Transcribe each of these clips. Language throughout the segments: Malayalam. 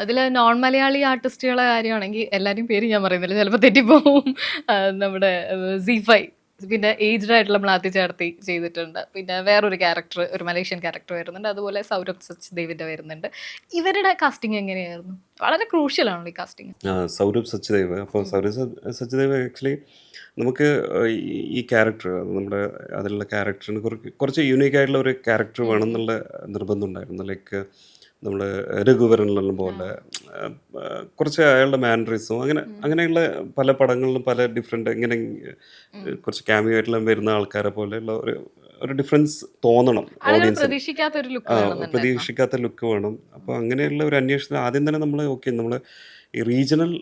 അതിൽ നോൺ മലയാളി ആർട്ടിസ്റ്റുകളെ കാര്യമാണെങ്കിൽ എല്ലാവരും പേര് ഞാൻ പറയുന്നില്ല, ചിലപ്പോൾ തെറ്റിപ്പോവും. നമ്മുടെ Z5, പിന്നെ ഏജ്ഡ് ആയിട്ടുള്ള മ്ലാത്തി ചേർത്തി ചെയ്തിട്ടുണ്ട്. പിന്നെ വേറൊരു ക്യാരക്ടർ, ഒരു മലേഷ്യൻ ക്യാരക്ടർ വരുന്നുണ്ട്. അതുപോലെ സൗരഭ് സച്ദേവിന്റെ വരുന്നുണ്ട്. ഇവരുടെ കാസ്റ്റിംഗ് എങ്ങനെയായിരുന്നു? വളരെ ക്രൂഷ്യൽ ആണല്ലോ ഈ കാസ്റ്റിംഗ്. സൗരഭ് സച്ദേവ്. അപ്പോൾ സൗരഭ് സച്ദേവ് ആക്ച്വലി നമുക്ക് ഈ ക്യാരക്ടർ നമ്മുടെ അതിലുള്ള ക്യാരക്ടറിന് കുറച്ച് യൂണീക്ക് ആയിട്ടുള്ള ഒരു ക്യാരക്ടർ വേണം എന്നുള്ള നിർബന്ധം ഉണ്ടായിരുന്നു. ലൈക്ക് നമ്മൾ രഘുവരനിലെല്ലാം പോലെ കുറച്ച് അയാളുടെ മാനറിസും അങ്ങനെയുള്ള പല പടങ്ങളിലും പല ഡിഫറെൻ്റ് ഇങ്ങനെ കുറച്ച് ക്യാമിയോ ആയിട്ടുള്ള വരുന്ന ആൾക്കാരെ പോലെയുള്ള ഒരു ഡിഫറൻസ് തോന്നണം ഓഡിയൻസിന്. പ്രതീക്ഷിക്കാത്ത ഒരു ലുക്ക് വേണമെന്നുണ്ടായിരുന്നു. പ്രതീക്ഷിക്കാത്ത ലുക്ക് വേണം. അപ്പോൾ അങ്ങനെയുള്ള ഒരു അന്വേഷണത്തിൽ ആദ്യം തന്നെ നമ്മൾ നമ്മൾ ഈ റീജിയണൽ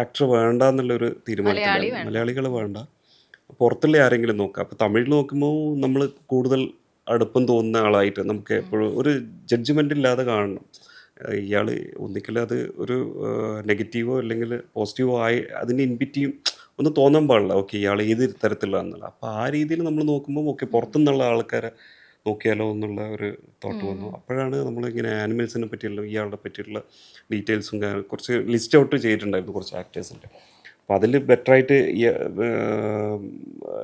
ആക്ടർ വേണ്ട എന്നുള്ളൊരു തീരുമാനത്തിലാണ്. മലയാളികൾ വേണ്ട, പുറത്തുള്ള ആരെങ്കിലും നോക്കാം. അപ്പോൾ തമിഴിൽ നോക്കുമ്പോൾ നമ്മൾ കൂടുതൽ അടുപ്പം തോന്നുന്ന ആളായിട്ട് നമുക്ക് എപ്പോഴും ഒരു ജഡ്ജ്മെൻ്റ് ഇല്ലാതെ കാണണം. ഇയാൾ ഒന്നിക്കൽ അത് ഒരു നെഗറ്റീവോ അല്ലെങ്കിൽ പോസിറ്റീവോ ആയി അതിന് ഇൻപിറ്റിയും ഒന്നും തോന്നാൻ പാടില്ല. ഓക്കെ, ഇയാൾ ഏത് തരത്തിലാണെന്നുള്ള. അപ്പോൾ ആ രീതിയിൽ നമ്മൾ നോക്കുമ്പോൾ ഓക്കെ പുറത്തുനിന്നുള്ള ആൾക്കാരെ നോക്കിയാലോ എന്നുള്ള ഒരു തോട്ട് വന്നു. അപ്പോഴാണ് നമ്മളിങ്ങനെ ആനിമൽസിനെ പറ്റിയുള്ള ഇയാളുടെ പറ്റിയുള്ള ഡീറ്റെയിൽസും കുറച്ച് ലിസ്റ്റ് ഔട്ട് ചെയ്തിട്ടുണ്ടായിരുന്നു കുറച്ച് ആക്ടേഴ്സിൻ്റെ. അപ്പോൾ അതിൽ ബെറ്ററായിട്ട് ഈ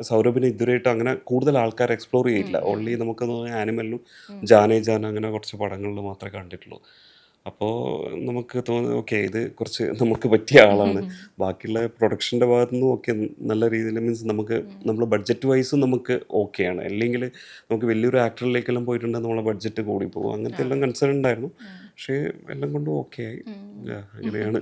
സൗരഭിനെ ഇതുവരെയായിട്ട് അങ്ങനെ കൂടുതൽ ആൾക്കാർ എക്സ്പ്ലോർ ചെയ്തില്ല. ഓൺലി നമുക്ക് ആനിമലിലും ജാനേ ജാൻ അങ്ങനെ കുറച്ച് പടങ്ങളിൽ മാത്രമേ കണ്ടിട്ടുള്ളൂ. അപ്പോൾ നമുക്ക് തോന്നുന്നു ഓക്കെ ഇത് കുറച്ച് നമുക്ക് പറ്റിയ ആളാണ്. ബാക്കിയുള്ള പ്രൊഡക്ഷൻ്റെ ഭാഗത്തു നിന്നും ഓക്കെ നല്ല രീതിയിൽ മീൻസ് നമുക്ക് നമ്മൾ ബഡ്ജറ്റ് വൈസും നമുക്ക് ഓക്കെയാണ്. അല്ലെങ്കിൽ നമുക്ക് വലിയൊരു ആക്ടറിലേക്കെല്ലാം പോയിട്ടുണ്ടെങ്കിൽ നമ്മളെ ബഡ്ജറ്റ് കൂടി പോകും. അങ്ങനത്തെ എല്ലാം കൺസേൺ ഉണ്ടായിരുന്നു. പക്ഷേ എല്ലാം കൊണ്ടും ഓക്കെ ആയി. അങ്ങനെയാണ്.